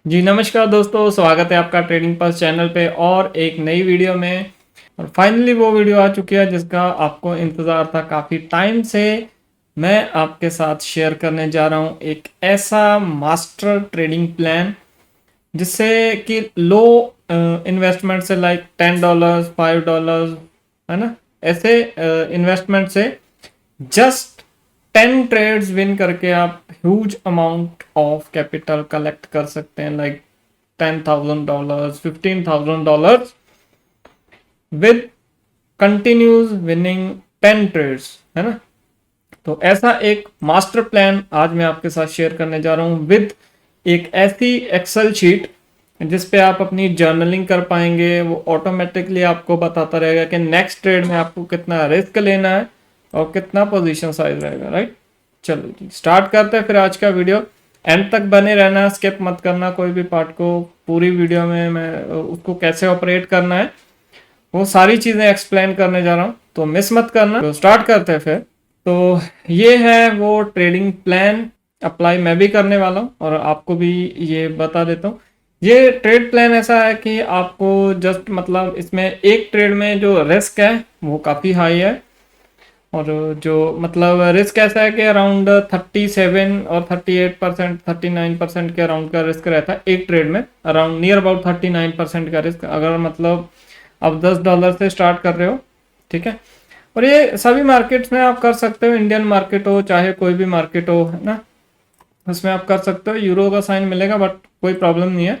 जी नमस्कार दोस्तों, स्वागत है आपका ट्रेडिंग पल्स चैनल पे और एक नई वीडियो में। और फाइनली वो वीडियो आ चुकी है जिसका आपको इंतज़ार था काफ़ी टाइम से। मैं आपके साथ शेयर करने जा रहा हूँ एक ऐसा मास्टर ट्रेडिंग प्लान जिससे कि लो इन्वेस्टमेंट से लाइक $10 $5 है ना, ऐसे इन्वेस्टमेंट से जस्ट 10 ट्रेड्स विन करके आप huge amount of capital collect कर सकते हैं, like $10,000 $15,000 with continues winning 10 trades, है ना। तो ऐसा एक मास्टर प्लान आज मैं आपके साथ शेयर करने जा रहा हूँ विद एक ऐसी एक्सेल शीट जिस पे आप अपनी जर्नलिंग कर पाएंगे। वो ऑटोमेटिकली आपको बताता रहेगा कि नेक्स्ट ट्रेड में आपको कितना रिस्क लेना है और कितना पोजीशन साइज रहेगा, राइट। चलो जी स्टार्ट करते हैं फिर आज का वीडियो। एंड तक बने रहना, स्किप मत करना कोई भी पार्ट को। पूरी वीडियो में मैं उसको कैसे ऑपरेट करना है वो सारी चीज़ें एक्सप्लेन करने जा रहा हूँ, तो मिस मत करना। तो स्टार्ट करते हैं फिर। तो ये है वो ट्रेडिंग प्लान, अप्लाई मैं भी करने वाला हूँ और आपको भी ये बता देता हूँ। ये ट्रेड प्लान ऐसा है कि आपको जस्ट मतलब इसमें एक ट्रेड में जो रिस्क है वो काफ़ी हाई है, और जो मतलब रिस्क ऐसा है कि अराउंड 37 और 38% 39% के अराउंड का रिस्क रहता है एक ट्रेड में। अराउंड नियर अबाउट 39% का रिस्क, अगर मतलब आप $10 से स्टार्ट कर रहे हो, ठीक है। और ये सभी मार्केट्स में आप कर सकते हो, इंडियन मार्केट हो चाहे कोई भी मार्केट हो, है ना, उसमें आप कर सकते हो। यूरो का साइन मिलेगा बट कोई प्रॉब्लम नहीं है।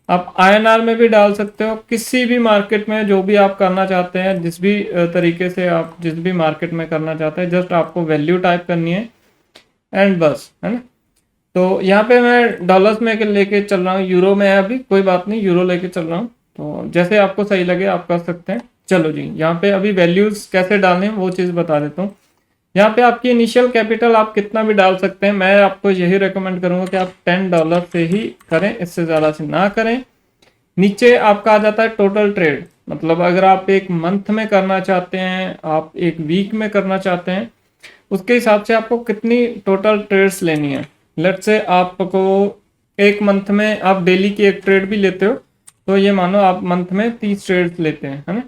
आप आईएनआर में भी डाल सकते हो, किसी भी मार्केट में जो भी आप करना चाहते हैं, जिस भी तरीके से आप जिस भी मार्केट में करना चाहते हैं, जस्ट आपको वैल्यू टाइप करनी है एंड बस, है ना। तो यहाँ पे मैं डॉलर्स में लेके चल रहा हूँ, यूरो में है अभी, कोई बात नहीं, यूरो लेके चल रहा हूँ। तो जैसे आपको सही लगे आप कर सकते हैं। चलो जी, यहाँ पे अभी वैल्यूज कैसे डालने हैं वो चीज़ बता देता हूँ। यहाँ पे आपकी इनिशियल कैपिटल आप कितना भी डाल सकते हैं। मैं आपको यही रेकमेंड करूंगा कि आप $10 से ही करें, इससे ज़्यादा से ना करें। नीचे आपका आ जाता है टोटल ट्रेड, मतलब अगर आप एक मंथ में करना चाहते हैं, आप एक वीक में करना चाहते हैं, उसके हिसाब से आपको कितनी टोटल ट्रेड्स लेनी है। लेट्स से आपको एक मंथ में आप डेली की एक ट्रेड भी लेते हो, तो ये मानो आप मंथ में 30 ट्रेड्स लेते हैं, है ना।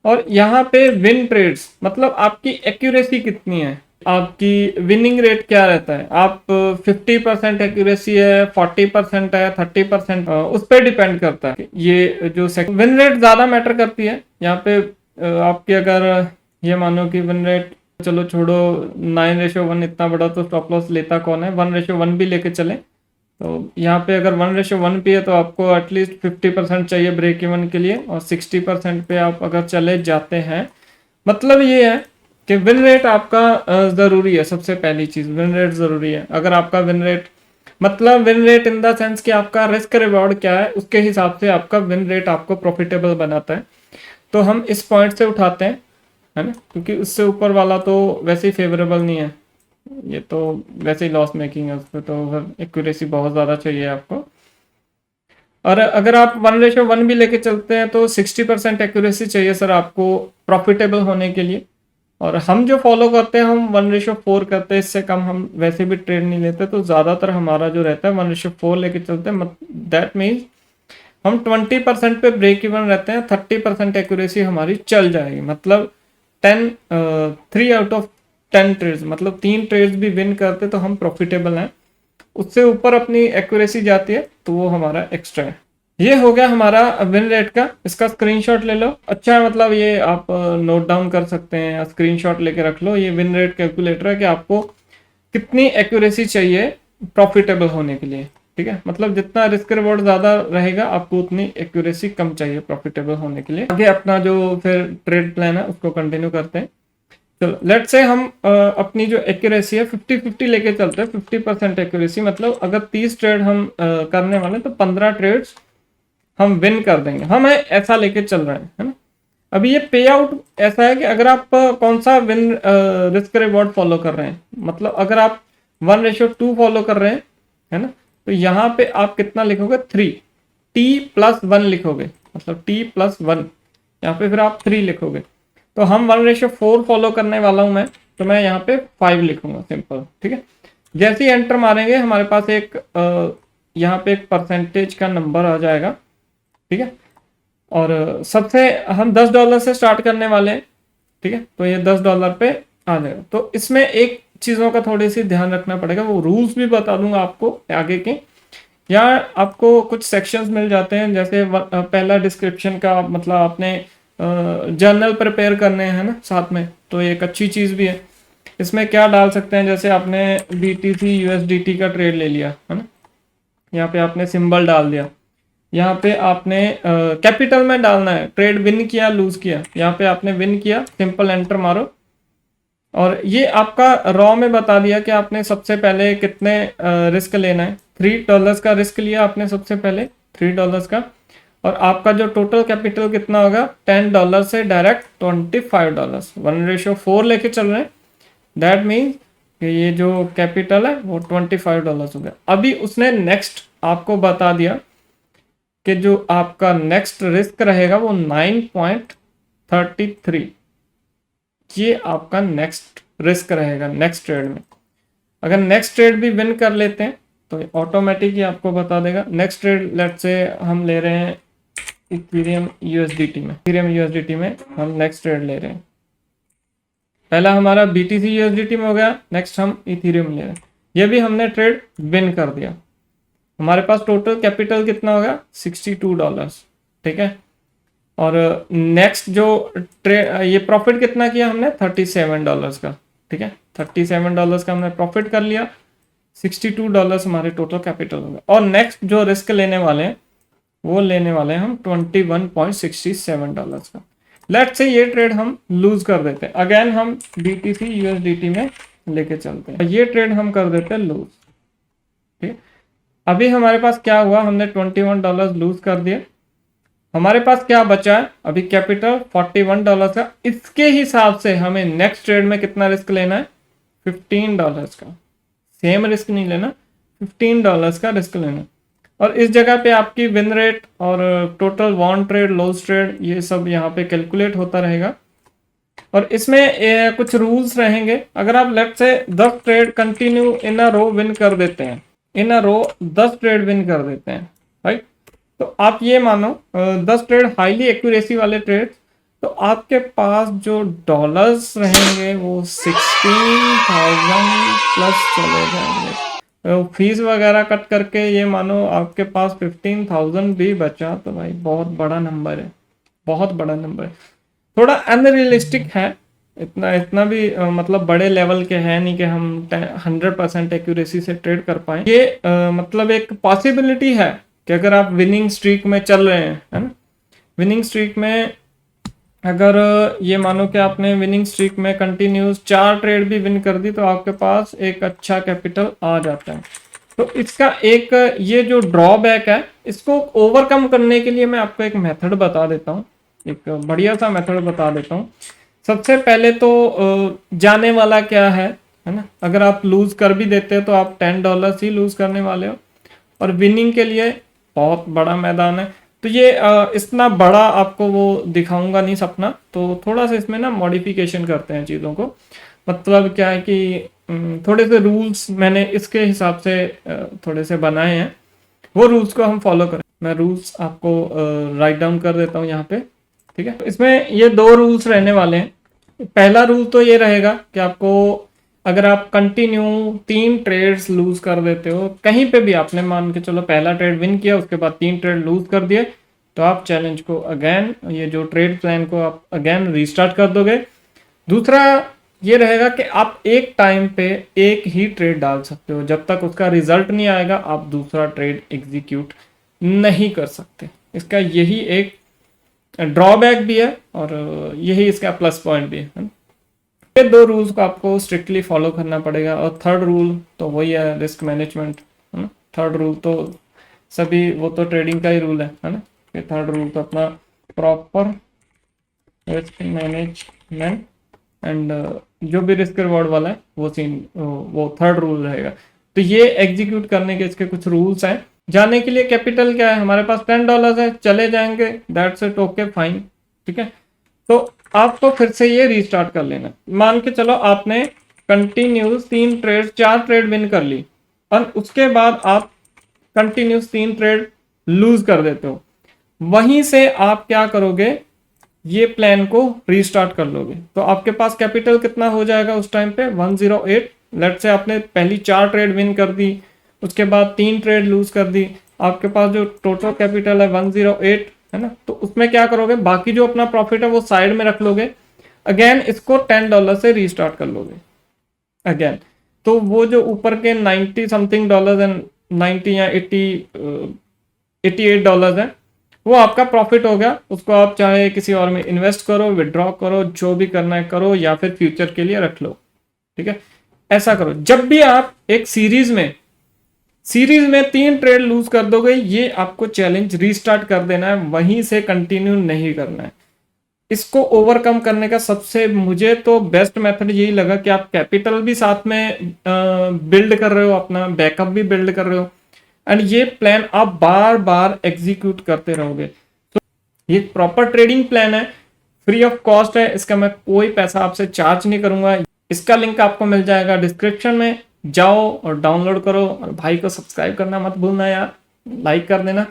और यहाँ पे विन ट्रेड्स मतलब आपकी एक्यूरेसी कितनी है, आपकी विनिंग रेट क्या रहता है। आप 50% एक्यूरेसी है, 40% है, 30%, उस पर डिपेंड करता है। ये जो विन रेट ज़्यादा मैटर करती है यहाँ पे। आपकी अगर ये मानो कि विन रेट, चलो छोड़ो 9:1 इतना बड़ा तो स्टॉप लॉस लेता कौन है, 1:1 भी लेके चले। तो यहाँ पे अगर 1:1 पे है तो आपको एटलीस्ट 50% चाहिए ब्रेक इवन के लिए, और 60% पे आप अगर चले जाते हैं, मतलब ये है कि विन रेट आपका ज़रूरी है। सबसे पहली चीज़ विन रेट ज़रूरी है। अगर आपका विन रेट मतलब win rate in the sense कि आपका रिस्क रिवॉर्ड क्या है, उसके हिसाब से आपका विन रेट आपको प्रॉफिटेबल बनाता है। तो हम इस पॉइंट से उठाते हैं, है ना, क्योंकि उससे ऊपर वाला तो वैसे ही फेवरेबल नहीं है, ये तो वैसे ही लॉस मेकिंग है, उस पर तो फिर एक्यूरेसी बहुत ज़्यादा चाहिए आपको। और अगर आप 1:1 भी लेके चलते हैं तो 60% एक्यूरेसी चाहिए सर आपको प्रॉफिटेबल होने के लिए। और हम जो फॉलो करते हैं हम 1:4 करते हैं, इससे कम हम वैसे भी ट्रेड नहीं लेते। तो ज़्यादातर हमारा जो रहता है 1:4 लेके चलते हैं। दैट मीन्स हम 20% पे ब्रेक इवन रहते हैं, 30% एक्यूरेसी हमारी चल जाएगी। मतलब 3 आउट ऑफ 10 ट्रेड्स, मतलब 3 ट्रेड्स भी विन करते तो हम प्रॉफिटेबल हैं। उससे ऊपर अपनी एक्यूरेसी जाती है तो वो हमारा एक्स्ट्रा है। ये हो गया हमारा विन रेट का, इसका स्क्रीनशॉट ले लो। अच्छा है, मतलब ये आप नोट डाउन कर सकते हैं या स्क्रीनशॉट लेके रख लो। ये विन रेट कैलकुलेटर है कि आपको कितनी एक्यूरेसी चाहिए प्रॉफिटेबल होने के लिए, ठीक है। मतलब जितना रिस्क रिवॉर्ड ज़्यादा रहेगा आपको उतनी एक्यूरेसी कम चाहिए प्रॉफिटेबल होने के लिए। आगे अपना जो फिर ट्रेड प्लान है उसको कंटिन्यू करते हैं। चलो लेट्स से हम अपनी जो एक्यूरेसी है 50-50 लेके चलते हैं। 50% एक्यूरेसी मतलब अगर 30 ट्रेड हम करने वाले तो 15 ट्रेड्स हम विन कर देंगे, हम ऐसा लेके चल रहे हैं, है ना। अभी ये पे आउट ऐसा है कि अगर आप कौन सा विन रिस्क रिवॉर्ड फॉलो कर रहे हैं, मतलब अगर आप 1:2 फॉलो कर रहे हैं, है ना, तो यहाँ पे आप कितना लिखोगे 3, T+1 लिखोगे, मतलब T+1, यहाँ पे फिर आप 3 लिखोगे। तो हम 1:4 फॉलो करने वाला हूँ मैं, तो मैं यहाँ पे 5 लिखूंगा सिंपल, ठीक है। जैसे ही एंटर मारेंगे हमारे पास एक यहाँ पे एक परसेंटेज का नंबर आ जाएगा, ठीक है। और सबसे हम $10 से स्टार्ट करने वाले हैं, ठीक है। तो ये $10 पे आ जाएगा। तो इसमें एक चीज़ों का थोड़ी सी ध्यान रखना पड़ेगा, वो रूल्स भी बता दूंगा आपको आगे के। यहाँ आपको कुछ सेक्शंस मिल जाते हैं, जैसे पहला डिस्क्रिप्शन का, मतलब आपने जर्नल प्रिपेयर करने हैं ना साथ में, तो ये एक अच्छी चीज़ भी है। इसमें क्या डाल सकते हैं, जैसे आपने BTC USDT का ट्रेड ले लिया है ना, यहाँ पे आपने सिंबल डाल दिया, यहाँ पे आपने कैपिटल में डालना है, ट्रेड विन किया लूज किया, यहाँ पे आपने विन किया, सिंपल एंटर मारो। और ये आपका रॉ में बता दिया कि आपने सबसे पहले कितने रिस्क लेना है। $3 का रिस्क लिया आपने सबसे पहले, $3 का। और आपका जो टोटल कैपिटल कितना होगा, $10 से डायरेक्ट $25, 1:4 लेके चल रहे हैं। दैट मीन्स कि ये जो कैपिटल है वो $25 हो गया। अभी उसने नेक्स्ट आपको बता दिया कि जो आपका नेक्स्ट रिस्क रहेगा वो 9.33, ये आपका नेक्स्ट रिस्क रहेगा नेक्स्ट ट्रेड में। अगर नेक्स्ट ट्रेड भी विन कर लेते हैं तो ऑटोमेटिक ही आपको बता देगा। नेक्स्ट ट्रेड लेट्स से हम ले रहे हैं इथेरियम यूएसडीटी में हम नेक्स्ट ट्रेड ले रहे हैं। पहला हमारा BTC USDT में हो गया, नेक्स्ट हम इथेरियम ले रहे हैं। ये भी हमने ट्रेड विन कर दिया। हमारे पास टोटल कैपिटल कितना होगा, $62, ठीक है। और नेक्स्ट जो ट्रेड, ये प्रॉफिट कितना किया हमने, $37 का, ठीक है। $37 का हमने प्रॉफिट कर लिया, $62 हमारे टोटल कैपिटल होगा। और नेक्स्ट जो रिस्क लेने वाले हैं वो लेने वाले हैं हम $21.67 का। लेट्स से ये ट्रेड हम लूज कर देते हैं, अगेन हम BTC USDT में लेके चलते हैं, ये ट्रेड हम कर देते हैं लूज, ठीक। अभी हमारे पास क्या हुआ, हमने $21 लूज कर दिए। हमारे पास क्या बचा है अभी, कैपिटल $41 का। इसके हिसाब से हमें नेक्स्ट ट्रेड में कितना रिस्क लेना है, $15 का। सेम रिस्क नहीं लेना, $15 का रिस्क लेना। और इस जगह पे आपकी विन रेट और total won trade, loss trade, ये सब यहाँ पे कैलकुलेट होता रहेगा। और इसमें कुछ रूल्स रहेंगे। अगर आप लेफ्ट से 10 trade continue in a row win कर देते हैं, इन अ रो 10 ट्रेड विन कर देते हैं, राइट, तो आप ये मानो 10 ट्रेड हाईली एक्यूरेसी वाले ट्रेड, तो आपके पास जो डॉलर्स रहेंगे वो 16,000 प्लस चले जाएंगे। तो फीस वगैरह कट करके ये मानो आपके पास 15,000 भी बचा, तो भाई बहुत बड़ा नंबर है, बहुत बड़ा नंबर है। थोड़ा अनरियलिस्टिक है, इतना भी मतलब बड़े लेवल के है नहीं कि हम 100% एक्यूरेसी से ट्रेड कर पाए। ये मतलब एक पॉसिबिलिटी है कि अगर आप विनिंग स्ट्रीक में चल रहे हैं, है ना, विनिंग स्ट्रीक में अगर ये मानो कि आपने विनिंग स्ट्रीक में कंटिन्यूस 4 ट्रेड भी विन कर दी, तो आपके पास एक अच्छा कैपिटल आ जाता है। तो इसका एक ये जो ड्रॉबैक है, इसको ओवरकम करने के लिए मैं आपको एक मेथड बता देता हूँ, एक बढ़िया सा मेथड बता देता हूँ। सबसे पहले तो जाने वाला क्या है ना, अगर आप लूज कर भी देते हो तो आप $10 ही लूज करने वाले हो, और विनिंग के लिए बहुत बड़ा मैदान है। तो ये इतना बड़ा आपको वो दिखाऊंगा नहीं सपना, तो थोड़ा सा इसमें ना मॉडिफिकेशन करते हैं चीज़ों को। मतलब क्या है कि थोड़े से रूल्स मैंने इसके हिसाब से थोड़े से बनाए हैं, वो रूल्स को हम फॉलो करें। मैं रूल्स आपको राइट डाउन कर देता हूँ यहाँ पे, ठीक है। इसमें ये 2 रूल्स रहने वाले हैं। पहला रूल तो ये रहेगा कि आपको, अगर आप कंटिन्यू 3 ट्रेड्स लूज कर देते हो कहीं पे भी, आपने मान के चलो पहला ट्रेड विन किया, उसके बाद 3 ट्रेड लूज कर दिए, तो आप चैलेंज को अगेन, ये जो ट्रेड प्लान को आप अगेन रीस्टार्ट कर दोगे। दूसरा ये रहेगा कि आप एक टाइम पे एक ही ट्रेड डाल सकते हो, जब तक उसका रिजल्ट नहीं आएगा आप दूसरा ट्रेड एग्जीक्यूट नहीं कर सकते। इसका यही एक ड्रॉबैक भी है और यही इसका प्लस पॉइंट भी है। ये 2 रूल्स को आपको स्ट्रिक्टली फॉलो करना पड़ेगा। और थर्ड रूल तो वही है, रिस्क मैनेजमेंट, है ना। थर्ड रूल तो सभी, वो तो ट्रेडिंग का ही रूल है ना। ये थर्ड रूल तो अपना प्रॉपर रिस्क मैनेजमेंट एंड जो भी रिस्क रिवॉर्ड वाला है वो थर्ड रूल रहेगा। तो ये एग्जीक्यूट करने के इसके कुछ रूल्स हैं। जाने के लिए कैपिटल क्या है, हमारे पास $10 है, चले जाएंगे, दैट्स इट, ओके फाइन, ठीक है। तो आपको फिर से ये रीस्टार्ट कर लेना। मान के चलो आपने कंटिन्यूस 4 ट्रेड विन कर ली, और उसके बाद आप कंटिन्यूस 3 ट्रेड लूज कर देते हो, वहीं से आप क्या करोगे, ये प्लान को रीस्टार्ट कर लोगे। तो आपके पास कैपिटल कितना हो जाएगा उस टाइम पे 108। लेट से आपने पहली 4 ट्रेड विन कर दी, उसके बाद 3 ट्रेड लूज कर दी, आपके पास जो टोटल कैपिटल है 108 है ना। तो उसमें क्या करोगे, बाकी जो अपना प्रॉफिट है वो साइड में रख लोगे, अगेन इसको $10 से रीस्टार्ट कर लोगे अगेन। तो वो जो ऊपर के 90 समथिंग डॉलर एंड 90 या 88 डॉलर है, वो आपका प्रॉफिट हो गया। उसको आप चाहे किसी और में इन्वेस्ट करो, विड्रॉ करो, जो भी करना है करो, या फिर फ्यूचर के लिए रख लो। ठीक है, ऐसा करो। जब भी आप एक सीरीज में 3 ट्रेड लूज कर दोगे, ये आपको चैलेंज रीस्टार्ट कर देना है, वहीं से कंटिन्यू नहीं करना है। इसको ओवरकम करने का सबसे मुझे तो बेस्ट मेथड यही लगा कि आप कैपिटल भी साथ में बिल्ड कर रहे हो, अपना बैकअप भी बिल्ड कर रहे हो, एंड ये प्लान आप बार बार एग्जीक्यूट करते रहोगे। तो ये प्रॉपर ट्रेडिंग प्लान है, फ्री ऑफ कॉस्ट है, इसका मैं कोई पैसा आपसे चार्ज नहीं करूंगा। इसका लिंक आपको मिल जाएगा डिस्क्रिप्शन में, जाओ और डाउनलोड करो। और भाई को सब्सक्राइब करना मत भूलना यार, लाइक कर देना।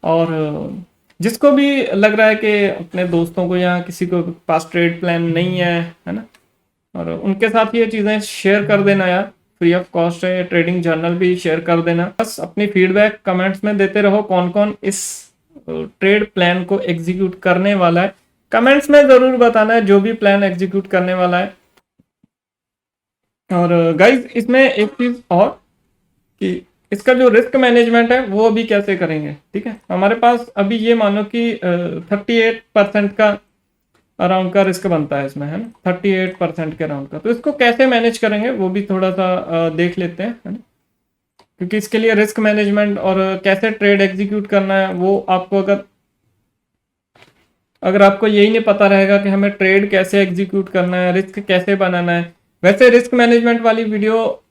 और जिसको भी लग रहा है कि अपने दोस्तों को या किसी को पास ट्रेड प्लान नहीं है ना, और उनके साथ ये चीज़ें शेयर कर देना यार, फ्री ऑफ कॉस्ट है। ट्रेडिंग जर्नल भी शेयर कर देना। बस अपनी फीडबैक कमेंट्स में देते रहो, कौन कौन इस ट्रेड प्लान को एग्जीक्यूट करने वाला है। कमेंट्स में ज़रूर बताना है जो भी प्लान एग्जीक्यूट करने वाला है। और गाइज इसमें एक चीज़ और कि इसका जो रिस्क मैनेजमेंट है वो अभी कैसे करेंगे। ठीक है, हमारे पास अभी ये मानो कि 38% का अराउंड का रिस्क बनता है इसमें, है ना, 38% के अराउंड का। तो इसको कैसे मैनेज करेंगे वो भी थोड़ा सा देख लेते हैं, है ना, क्योंकि इसके लिए रिस्क मैनेजमेंट और कैसे ट्रेड एग्जीक्यूट करना है वो आपको अगर आपको यही नहीं पता रहेगा कि हमें ट्रेड कैसे एग्जीक्यूट करना है, रिस्क कैसे बनाना है। वैसे रिस्क मैनेजमेंट वाली वीडियो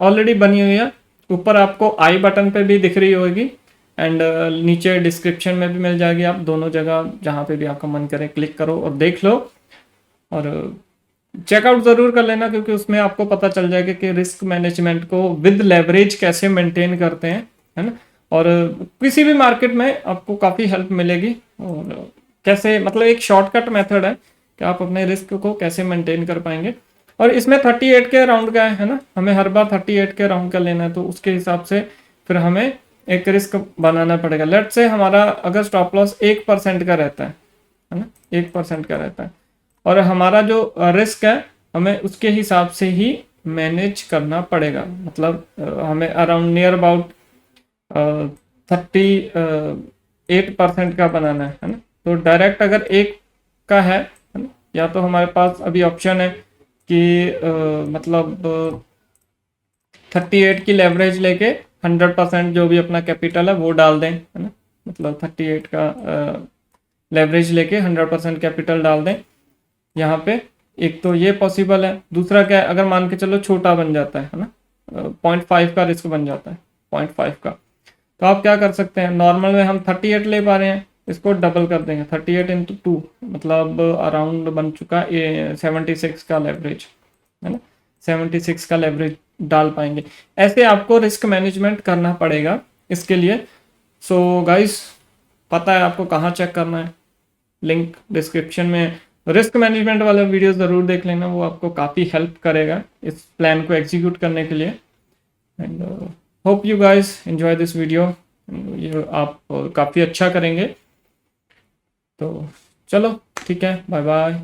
ऑलरेडी बनी हुई है, ऊपर आपको आई बटन पे भी दिख रही होगी, एंड नीचे डिस्क्रिप्शन में भी मिल जाएगी। आप दोनों जगह जहाँ पे भी आपका मन करे क्लिक करो और देख लो, और चेकआउट ज़रूर कर लेना, क्योंकि उसमें आपको पता चल जाएगा कि रिस्क मैनेजमेंट को विद लेवरेज कैसे मेंटेन करते हैं, है ना। और किसी भी मार्केट में आपको काफ़ी हेल्प मिलेगी, और कैसे, मतलब एक शॉर्टकट मेथड है कि आप अपने रिस्क को कैसे मेंटेन कर पाएंगे। और इसमें 38 के राउंड का है ना, हमें हर बार 38 के राउंड का लेना है, तो उसके हिसाब से फिर हमें एक रिस्क बनाना पड़ेगा। लेट से हमारा अगर स्टॉप लॉस 1% का रहता है ना, 1% का रहता है, और हमारा जो रिस्क है हमें उसके हिसाब से ही मैनेज करना पड़ेगा। मतलब हमें अराउंड नियर अबाउट 38% का बनाना है ना। तो डायरेक्ट अगर 1 का है ना, या तो हमारे पास अभी ऑप्शन है कि मतलब 38 की लेवरेज लेके 100% जो भी अपना कैपिटल है वो डाल दें, है ना। मतलब 38 का लेवरेज लेके 100% कैपिटल डाल दें यहाँ पे। एक तो ये पॉसिबल है। दूसरा क्या है, अगर मान के चलो छोटा बन जाता है ना, 0.5 का रिस्क बन जाता है, 0.5 का, तो आप क्या कर सकते हैं, नॉर्मल में हम 38 ले पा रहे हैं, इसको डबल कर देंगे, 38 × 2 मतलब अराउंड बन चुका 76 का लेवरेज, है ना, 76 का लेवरेज डाल पाएंगे। ऐसे आपको रिस्क मैनेजमेंट करना पड़ेगा इसके लिए। सो गाइस, पता है आपको कहाँ चेक करना है, लिंक डिस्क्रिप्शन में। रिस्क मैनेजमेंट वाला वीडियो ज़रूर देख लेना, वो आपको काफ़ी हेल्प करेगा इस प्लान को एग्जीक्यूट करने के लिए। And hope you guys enjoy this video, ये आप काफ़ी अच्छा करेंगे। तो चलो ठीक है, बाय बाय।